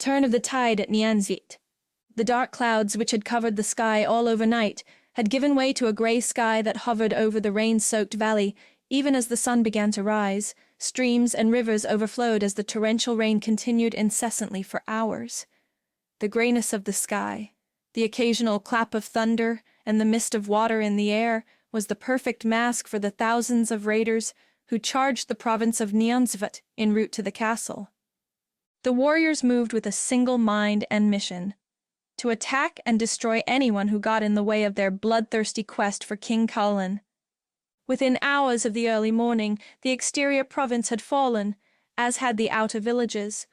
turn of the tide at Nyanzit. The dark clouds which had covered the sky all overnight had given way to a grey sky that hovered over the rain-soaked valley. Even as the sun began to rise, streams and rivers overflowed as the torrential rain continued incessantly for hours. The greyness of the sky, the occasional clap of thunder, and the mist of water in the air was the perfect mask for the thousands of raiders who charged the province of Nyanzvat en route to the castle. The warriors moved with a single mind and mission: to attack and destroy anyone who got in the way of their bloodthirsty quest for King Cullen. Within hours of the early morning, the exterior province had fallen, as had the outer villages.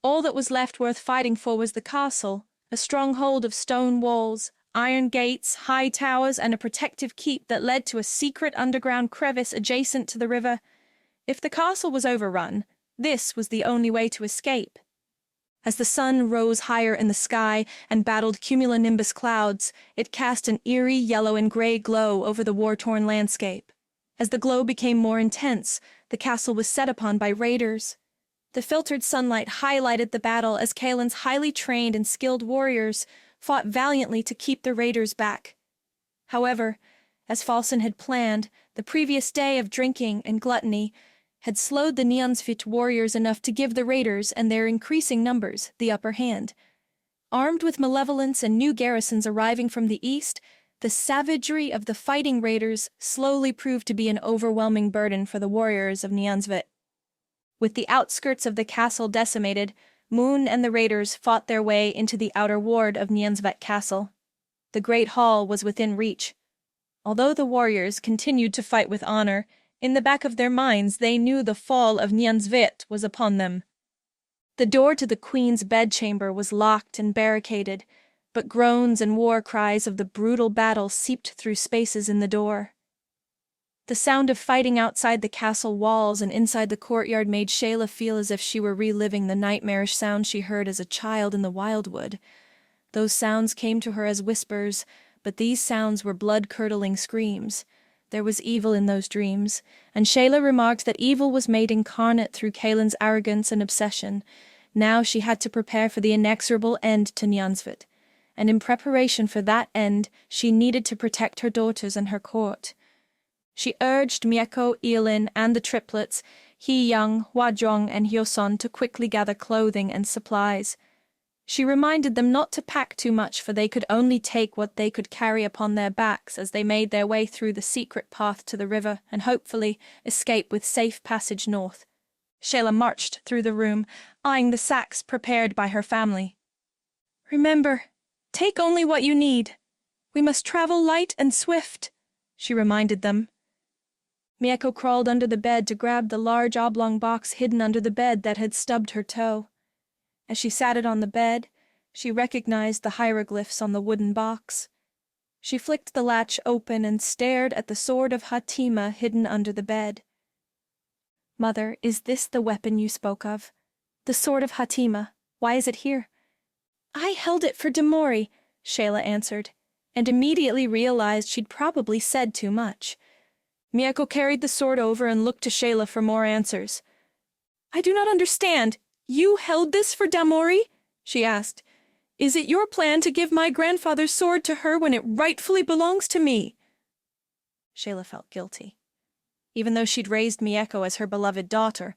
All that was left worth fighting for was the castle, a stronghold of stone walls, iron gates, high towers, and a protective keep that led to a secret underground crevice adjacent to the river. If the castle was overrun, this was the only way to escape. As the sun rose higher in the sky and battled cumulonimbus clouds, it cast an eerie yellow and gray glow over the war-torn landscape. As the glow became more intense, the castle was set upon by raiders. The filtered sunlight highlighted the battle as Kaelin's highly trained and skilled warriors fought valiantly to keep the raiders back. However, as Falson had planned, the previous day of drinking and gluttony had slowed the Nyansvit warriors enough to give the raiders and their increasing numbers the upper hand. Armed with malevolence and new garrisons arriving from the east, the savagery of the fighting raiders slowly proved to be an overwhelming burden for the warriors of Nyansvit. With the outskirts of the castle decimated, Moon and the raiders fought their way into the outer ward of Nyansvet Castle. The great hall was within reach. Although the warriors continued to fight with honor, in the back of their minds they knew the fall of Nyansvet was upon them. The door to the queen's bedchamber was locked and barricaded, but groans and war cries of the brutal battle seeped through spaces in the door. The sound of fighting outside the castle walls and inside the courtyard made Shayla feel as if she were reliving the nightmarish sounds she heard as a child in the wildwood. Those sounds came to her as whispers, but these sounds were blood-curdling screams. There was evil in those dreams, and Shayla remarked that evil was made incarnate through Kaelin's arrogance and obsession. Now she had to prepare for the inexorable end to Nyansvit, and in preparation for that end she needed to protect her daughters and her court. She urged Mieko, Eelin, and the triplets, Hee-young, Hwa-jong, and Hyo-son, to quickly gather clothing and supplies. She reminded them not to pack too much, for they could only take what they could carry upon their backs as they made their way through the secret path to the river and hopefully escape with safe passage north. Shayla marched through the room, eyeing the sacks prepared by her family. "Remember, take only what you need. We must travel light and swift," she reminded them. Mieko crawled under the bed to grab the large oblong box hidden under the bed that had stubbed her toe. As she sat it on the bed, she recognized the hieroglyphs on the wooden box. She flicked the latch open and stared at the sword of Hatima hidden under the bed. "Mother, is this the weapon you spoke of? The sword of Hatima. Why is it here?" "I held it for Damori," Shayla answered, and immediately realized she'd probably said too much. Mieko carried the sword over and looked to Shayla for more answers. "I do not understand. You held this for Damori?" she asked. "Is it your plan to give my grandfather's sword to her when it rightfully belongs to me?" Shayla felt guilty. Even though she'd raised Mieko as her beloved daughter,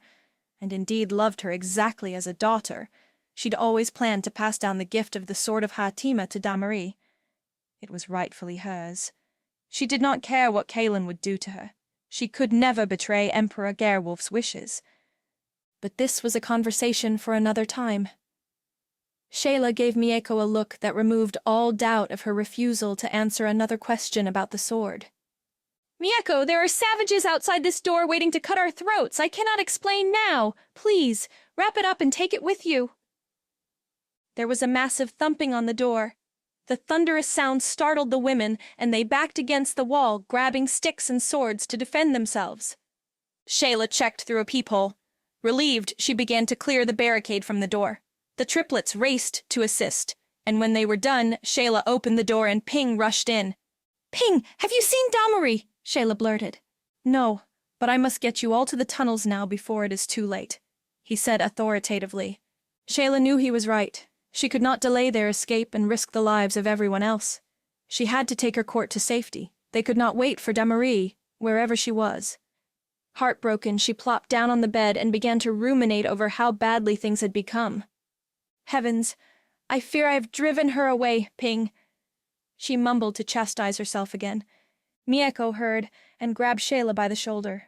and indeed loved her exactly as a daughter, she'd always planned to pass down the gift of the sword of Hatima to Damori. It was rightfully hers. She did not care what Kaelin would do to her. She could never betray Emperor Gerwolf's wishes. But this was a conversation for another time. Shayla gave Mieko a look that removed all doubt of her refusal to answer another question about the sword. "Mieko, there are savages outside this door waiting to cut our throats. I cannot explain now. Please, wrap it up and take it with you." There was a massive thumping on the door. The thunderous sound startled the women, and they backed against the wall, grabbing sticks and swords to defend themselves. Shayla checked through a peephole. Relieved, she began to clear the barricade from the door. The triplets raced to assist, and when they were done, Shayla opened the door and Ping rushed in. "Ping, have you seen Damori?" Shayla blurted. "No, but I must get you all to the tunnels now before it is too late," he said authoritatively. Shayla knew he was right. She could not delay their escape and risk the lives of everyone else. She had to take her court to safety. They could not wait for Damarie, wherever she was. Heartbroken, she plopped down on the bed and began to ruminate over how badly things had become. Heavens, I fear I have driven her away, Ping. She mumbled to chastise herself again. Mieko heard and grabbed Shayla by the shoulder.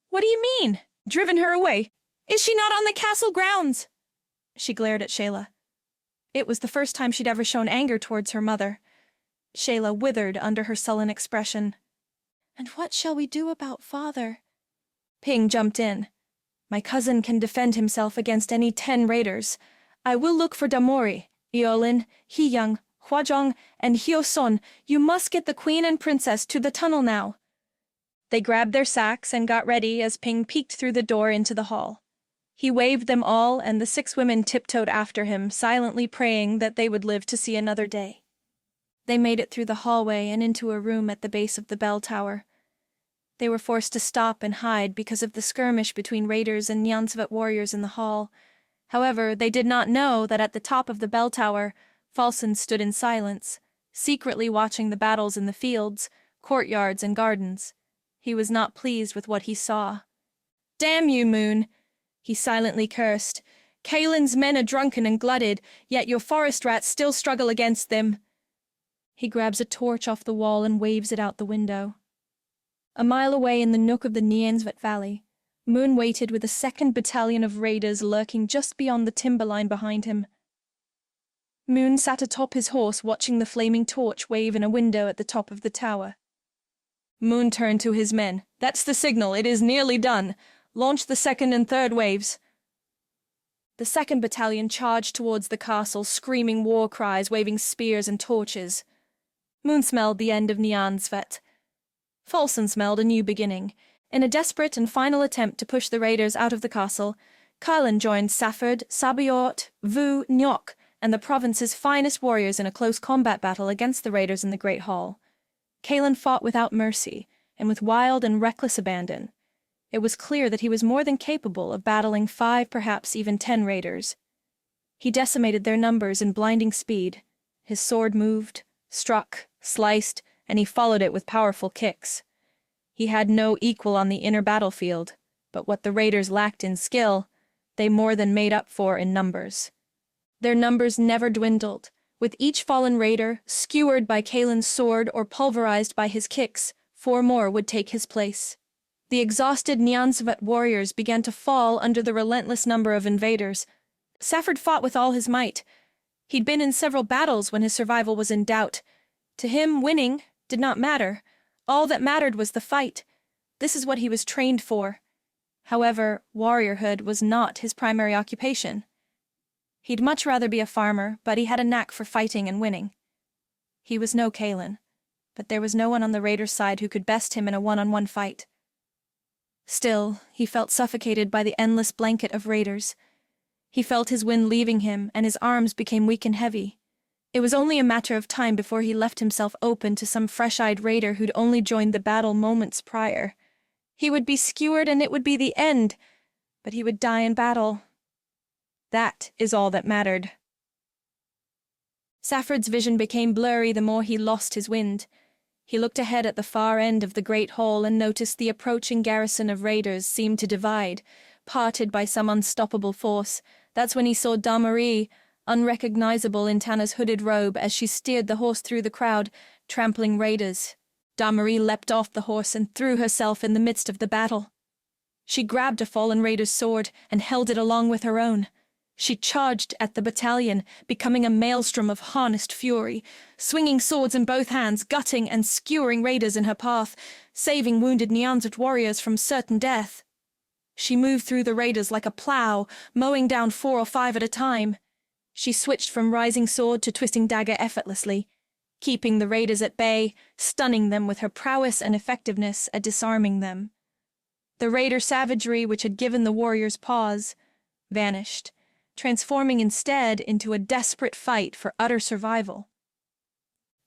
What do you mean? Driven her away? Is she not on the castle grounds? She glared at Shayla. It was the first time she'd ever shown anger towards her mother. Shayla withered under her sullen expression. And what shall we do about father? Ping jumped in. My cousin can defend himself against any 10 raiders. I will look for Damarie, Eolin, Hiyang, Huazhong, and Hyoson. You must get the queen and princess to the tunnel now. They grabbed their sacks and got ready as Ping peeked through the door into the hall. He waved them all, and the 6 women tiptoed after him, silently praying that they would live to see another day. They made it through the hallway and into a room at the base of the bell tower. They were forced to stop and hide because of the skirmish between raiders and Nyansvet warriors in the hall. However, they did not know that at the top of the bell tower, Falson stood in silence, secretly watching the battles in the fields, courtyards, and gardens. He was not pleased with what he saw. Damn you, Moon! He silently cursed. Kaelin's men are drunken and glutted, yet your forest rats still struggle against them. He grabs a torch off the wall and waves it out the window. A mile away in the nook of the Nyansvet Valley, Moon waited with a 2nd battalion of raiders lurking just beyond the timberline behind him. Moon sat atop his horse watching the flaming torch wave in a window at the top of the tower. Moon turned to his men. That's the signal. It is nearly done. Launch the 2nd and 3rd waves. The 2nd battalion charged towards the castle, screaming war cries, waving spears and torches. Moon smelled the end of Nyansvet. Falson smelled a new beginning. In a desperate and final attempt to push the raiders out of the castle, Kaelin joined Safford, Sabiort, Vu, Nyok, and the province's finest warriors in a close combat battle against the raiders in the Great Hall. Kaelin fought without mercy, and with wild and reckless abandon. It was clear that he was more than capable of battling 5, perhaps even 10 raiders. He decimated their numbers in blinding speed. His sword moved, struck, sliced, and he followed it with powerful kicks. He had no equal on the inner battlefield, but what the raiders lacked in skill, they more than made up for in numbers. Their numbers never dwindled. With each fallen raider, skewered by Kaelin's sword or pulverized by his kicks, 4 more would take his place. The exhausted Nyansvet warriors began to fall under the relentless number of invaders. Safford fought with all his might. He'd been in several battles when his survival was in doubt. To him, winning did not matter. All that mattered was the fight. This is what he was trained for. However, warriorhood was not his primary occupation. He'd much rather be a farmer, but he had a knack for fighting and winning. He was no Kaelin, but there was no one on the raider's side who could best him in a one-on-one fight. Still, he felt suffocated by the endless blanket of raiders. He felt his wind leaving him, and his arms became weak and heavy. It was only a matter of time before he left himself open to some fresh-eyed raider who'd only joined the battle moments prior. He would be skewered and it would be the end, but he would die in battle. That is all that mattered. Safford's vision became blurry the more he lost his wind. He looked ahead at the far end of the great hall and noticed the approaching garrison of raiders seemed to divide, parted by some unstoppable force. That's when he saw Damarie, unrecognizable in Tanna's hooded robe as she steered the horse through the crowd, trampling raiders. Damarie leapt off the horse and threw herself in the midst of the battle. She grabbed a fallen raider's sword and held it along with her own. She charged at the battalion, becoming a maelstrom of harnessed fury, swinging swords in both hands, gutting and skewering raiders in her path, saving wounded Nyansvet warriors from certain death. She moved through the raiders like a plow, mowing down 4 or 5 at a time. She switched from rising sword to twisting dagger effortlessly, keeping the raiders at bay, stunning them with her prowess and effectiveness at disarming them. The raider savagery which had given the warriors pause vanished, transforming instead into a desperate fight for utter survival.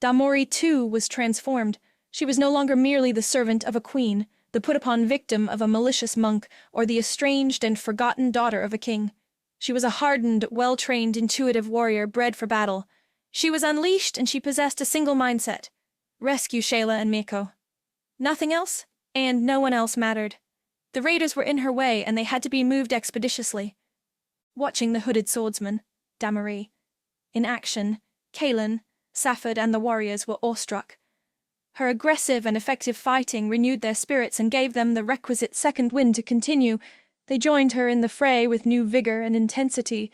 Damarie, too, was transformed. She was no longer merely the servant of a queen, the put-upon victim of a malicious monk, or the estranged and forgotten daughter of a king. She was a hardened, well-trained, intuitive warrior bred for battle. She was unleashed and she possessed a single mindset: rescue Shayla and Miko. Nothing else, and no one else mattered. The raiders were in her way and they had to be moved expeditiously. Watching the hooded swordsman, Damarie, in action, Kaelin, Safford and the warriors were awestruck. Her aggressive and effective fighting renewed their spirits and gave them the requisite second wind to continue. They joined her in the fray with new vigor and intensity.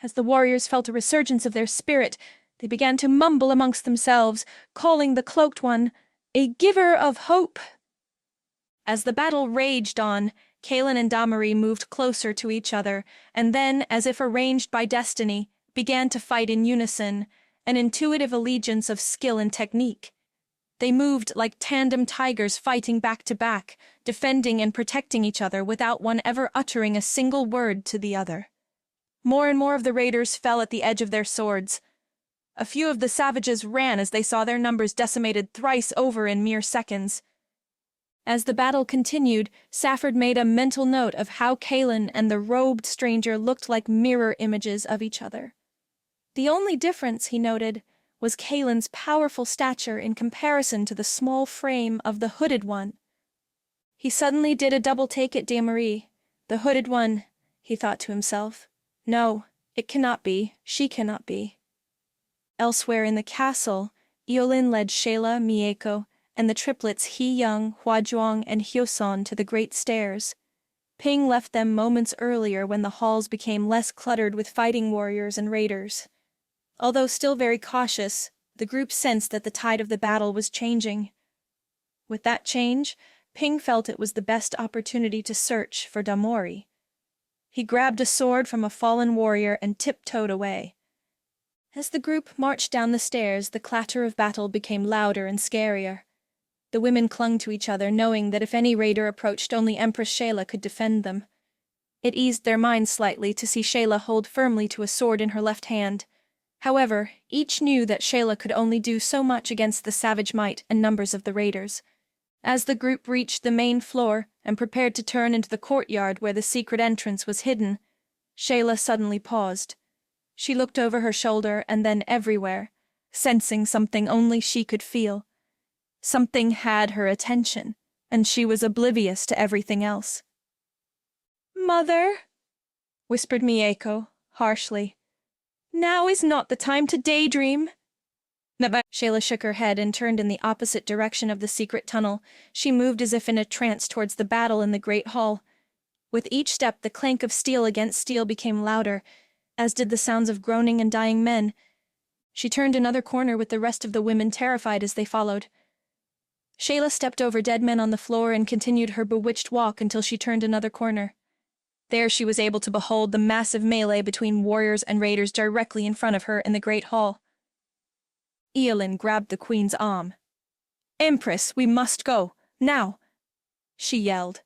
As the warriors felt a resurgence of their spirit, they began to mumble amongst themselves, calling the Cloaked One a giver of hope. As the battle raged on, Kaelin and Damarie moved closer to each other, and then, as if arranged by destiny, began to fight in unison, an intuitive allegiance of skill and technique. They moved like tandem tigers fighting back to back, defending and protecting each other without one ever uttering a single word to the other. More and more of the raiders fell at the edge of their swords. A few of the savages ran as they saw their numbers decimated thrice over in mere seconds. As the battle continued, Safford made a mental note of how Kaelin and the robed stranger looked like mirror images of each other. The only difference, he noted, was Kaelin's powerful stature in comparison to the small frame of the hooded one. He suddenly did a double take at Damarie. The hooded one, he thought to himself. No, it cannot be. She cannot be. Elsewhere in the castle, Eolin led Shayla, Mieko, and the triplets He-Young, Hua-Zhuang, and Hyoson to the great stairs. Ping left them moments earlier when the halls became less cluttered with fighting warriors and raiders. Although still very cautious, the group sensed that the tide of the battle was changing. With that change, Ping felt it was the best opportunity to search for Damarie. He grabbed a sword from a fallen warrior and tiptoed away. As the group marched down the stairs, the clatter of battle became louder and scarier. The women clung to each other, knowing that if any raider approached, only Empress Shayla could defend them. It eased their minds slightly to see Shayla hold firmly to a sword in her left hand. However, each knew that Shayla could only do so much against the savage might and numbers of the raiders. As the group reached the main floor and prepared to turn into the courtyard where the secret entrance was hidden, Shayla suddenly paused. She looked over her shoulder and then everywhere, sensing something only she could feel. Something had her attention, and she was oblivious to everything else. "Mother," whispered Mieko, harshly. "Now is not the time to daydream." Shayla shook her head and turned in the opposite direction of the secret tunnel. She moved as if in a trance towards the battle in the great hall. With each step, the clank of steel against steel became louder, as did the sounds of groaning and dying men. She turned another corner with the rest of the women terrified as they followed. Shayla stepped over dead men on the floor and continued her bewitched walk until she turned another corner. There she was able to behold the massive melee between warriors and raiders directly in front of her in the great hall. Eolin grabbed the queen's arm. "Empress, we must go, now," she yelled.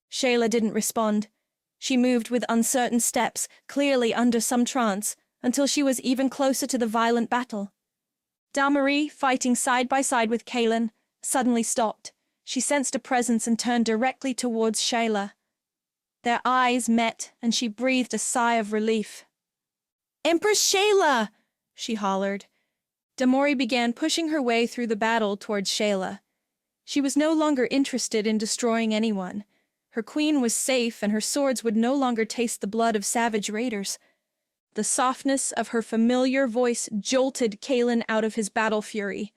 Shayla didn't respond. She moved with uncertain steps, clearly under some trance, until she was even closer to the violent battle. Damarie, fighting side by side with Kaelin, suddenly stopped. She sensed a presence and turned directly towards Shayla. Their eyes met, and she breathed a sigh of relief. "Empress Shayla!" she hollered. Damarie began pushing her way through the battle towards Shayla. She was no longer interested in destroying anyone. Her queen was safe, and her swords would no longer taste the blood of savage raiders. The softness of her familiar voice jolted Kaelin out of his battle fury.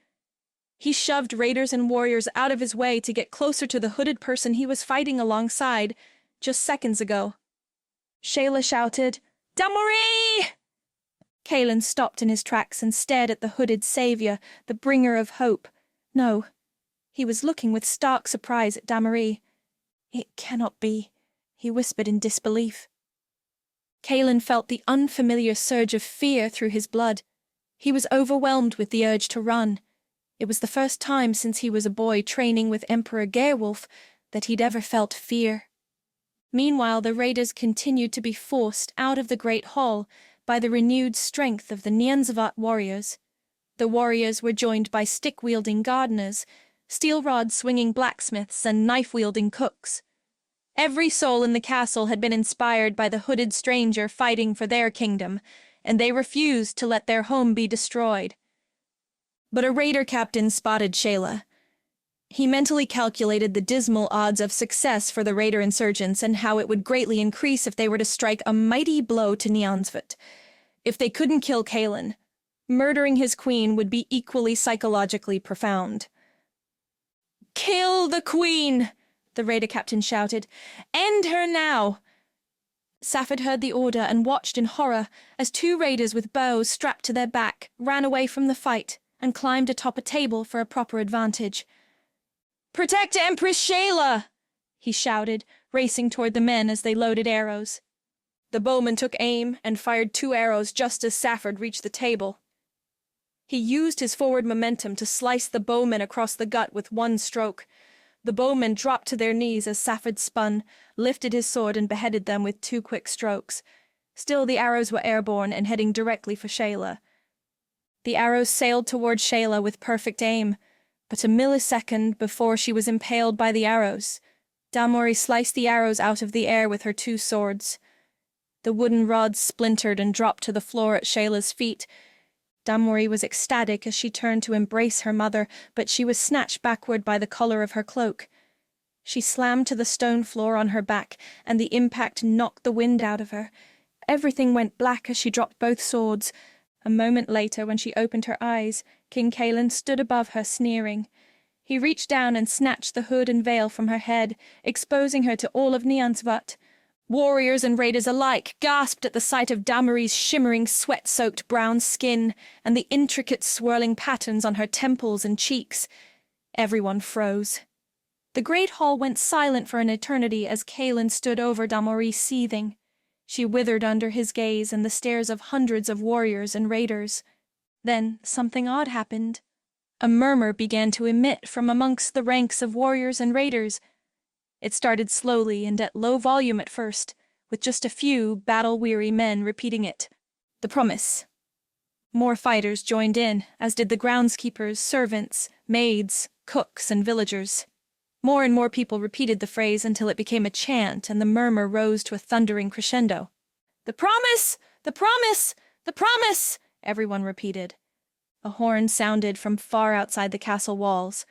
He shoved raiders and warriors out of his way to get closer to the hooded person he was fighting alongside just seconds ago. Shayla shouted, "Damarie!" Kaelin stopped in his tracks and stared at the hooded savior, the bringer of hope. No, he was looking with stark surprise at Damarie. "It cannot be," he whispered in disbelief. Kaelin felt the unfamiliar surge of fear through his blood. He was overwhelmed with the urge to run. It was the first time since he was a boy training with Emperor Geirwolf that he'd ever felt fear. Meanwhile, the raiders continued to be forced out of the great hall by the renewed strength of the Nyanzavat warriors. The warriors were joined by stick-wielding gardeners, steel rod-swinging blacksmiths, and knife-wielding cooks. Every soul in the castle had been inspired by the hooded stranger fighting for their kingdom, and they refused to let their home be destroyed. But a raider captain spotted Shayla. He mentally calculated the dismal odds of success for the raider insurgents and how it would greatly increase if they were to strike a mighty blow to Nyanzvat. If they couldn't kill Kaelin, murdering his queen would be equally psychologically profound. "Kill the queen!" the raider captain shouted. "End her now!" Safford heard the order and watched in horror as two raiders with bows strapped to their back ran away from the fight and climbed atop a table for a proper advantage. "Protect Empress Shayla!" he shouted, racing toward the men as they loaded arrows. The bowman took aim and fired 2 arrows just as Safford reached the table. He used his forward momentum to slice the bowmen across the gut with one stroke. The bowmen dropped to their knees as Safford spun, lifted his sword and beheaded them with 2 quick strokes. Still the arrows were airborne and heading directly for Shayla. The arrows sailed toward Shayla with perfect aim, but a millisecond before she was impaled by the arrows, Damori sliced the arrows out of the air with her 2 swords. The wooden rods splintered and dropped to the floor at Shayla's feet. Damori was ecstatic as she turned to embrace her mother, but she was snatched backward by the collar of her cloak. She slammed to the stone floor on her back, and the impact knocked the wind out of her. Everything went black as she dropped both swords. A moment later, when she opened her eyes, King Kaelin stood above her, sneering. He reached down and snatched the hood and veil from her head, exposing her to all of Nyanzvat. Warriors and raiders alike gasped at the sight of Damori's shimmering, sweat-soaked brown skin and the intricate swirling patterns on her temples and cheeks. Everyone froze. The great hall went silent for an eternity as Kaelin stood over Damori, seething. She withered under his gaze and the stares of hundreds of warriors and raiders. Then something odd happened. A murmur began to emit from amongst the ranks of warriors and raiders. It started slowly and at low volume at first, with just a few battle-weary men repeating it. The promise. More fighters joined in, as did the groundskeepers, servants, maids, cooks, and villagers. More and more people repeated the phrase until it became a chant and the murmur rose to a thundering crescendo. "The promise! The promise! The promise!" everyone repeated. A horn sounded from far outside the castle walls.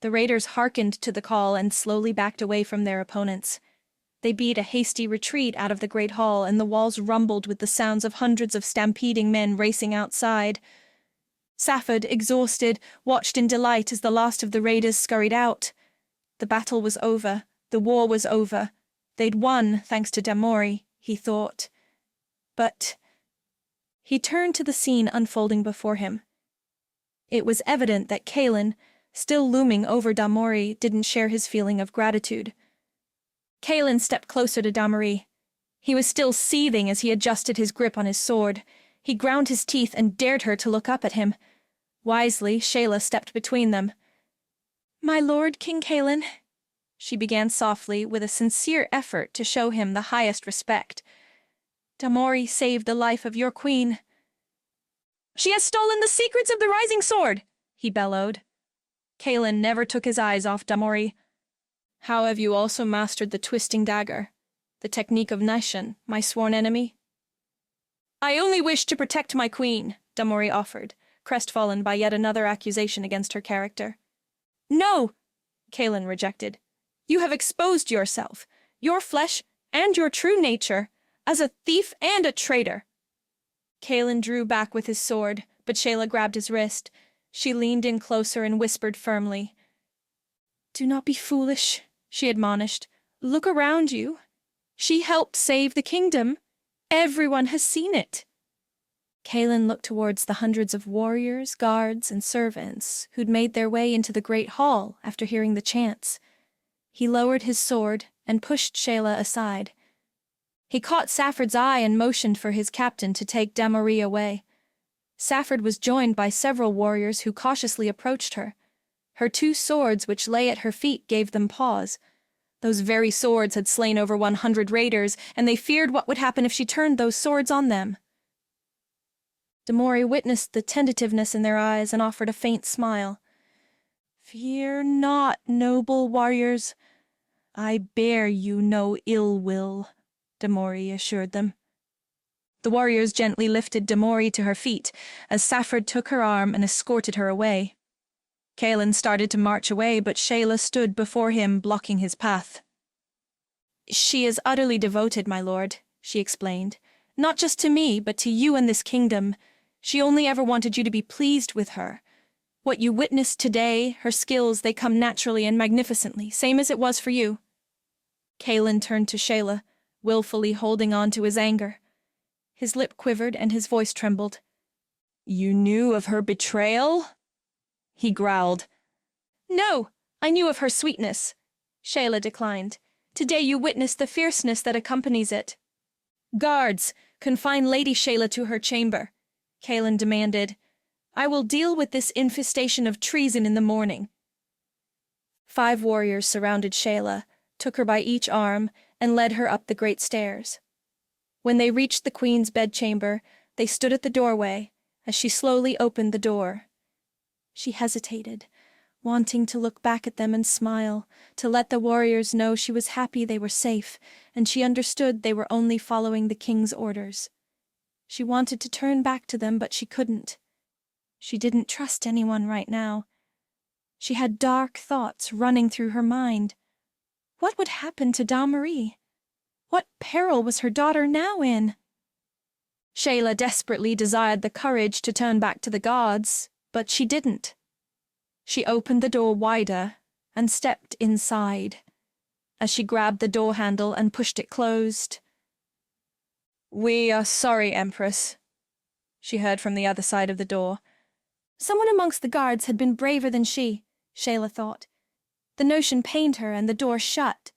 The raiders hearkened to the call and slowly backed away from their opponents. They beat a hasty retreat out of the great hall, and the walls rumbled with the sounds of hundreds of stampeding men racing outside. Safford, exhausted, watched in delight as the last of the raiders scurried out. The battle was over. The war was over. They'd won, thanks to Damori, he thought. But he turned to the scene unfolding before him. It was evident that Kaelin, still looming over Damori, didn't share his feeling of gratitude. Kaelin stepped closer to Damori. He was still seething as he adjusted his grip on his sword. He ground his teeth and dared her to look up at him. Wisely, Shayla stepped between them. "My lord, King Kaelin," she began softly, with a sincere effort to show him the highest respect. "Damori saved the life of your queen." "She has stolen the secrets of the Rising Sword!" he bellowed. Kaelin never took his eyes off Damori. "How have you also mastered the twisting dagger? The technique of Nyshan, my sworn enemy?" "I only wish to protect my queen," Damori offered, crestfallen by yet another accusation against her character. "No!" Kaelin rejected. "You have exposed yourself, your flesh, and your true nature, as a thief and a traitor." Kaelin drew back with his sword, but Shayla grabbed his wrist. She leaned in closer and whispered firmly. "Do not be foolish," she admonished. "Look around you. She helped save the kingdom. Everyone has seen it." Kaelin looked towards the hundreds of warriors, guards, and servants who'd made their way into the great hall after hearing the chants. He lowered his sword and pushed Shayla aside. He caught Safford's eye and motioned for his captain to take Damori away. Safford was joined by several warriors who cautiously approached her. Her 2 swords which lay at her feet gave them pause. Those very swords had slain over 100 raiders, and they feared what would happen if she turned those swords on them. Damori witnessed the tentativeness in their eyes and offered a faint smile. "Fear not, noble warriors. I bear you no ill will, Damori assured them. The warriors gently lifted Damori to her feet as Safford took her arm and escorted her away. Kaelin started to march away, but Shayla stood before him, blocking his path. She is utterly devoted, my lord, she explained. Not just to me, but to you and this kingdom. She only ever wanted you to be pleased with her. What you witnessed today, her skills, they come naturally and magnificently, same as it was for you. Kaelin turned to Shayla, willfully holding on to his anger. His lip quivered and his voice trembled. You knew of her betrayal? He growled. No, I knew of her sweetness. Shayla declined. Today you witnessed the fierceness that accompanies it. Guards, confine Lady Shayla to her chamber, Kaelin demanded. I will deal with this infestation of treason in the morning. 5 warriors surrounded Shayla, took her by each arm, and led her up the great stairs. When they reached the queen's bedchamber, they stood at the doorway as she slowly opened the door. She hesitated, wanting to look back at them and smile, to let the warriors know she was happy they were safe, and she understood they were only following the king's orders. She wanted to turn back to them, but she couldn't. She didn't trust anyone right now. She had dark thoughts running through her mind. What would happen to Damori? What peril was her daughter now in? Shayla desperately desired the courage to turn back to the guards, but she didn't. She opened the door wider and stepped inside. As she grabbed the door handle and pushed it closed. We are sorry, Empress, she heard from the other side of the door. Someone amongst the guards had been braver than she, Shayla thought. The notion pained her and the door shut.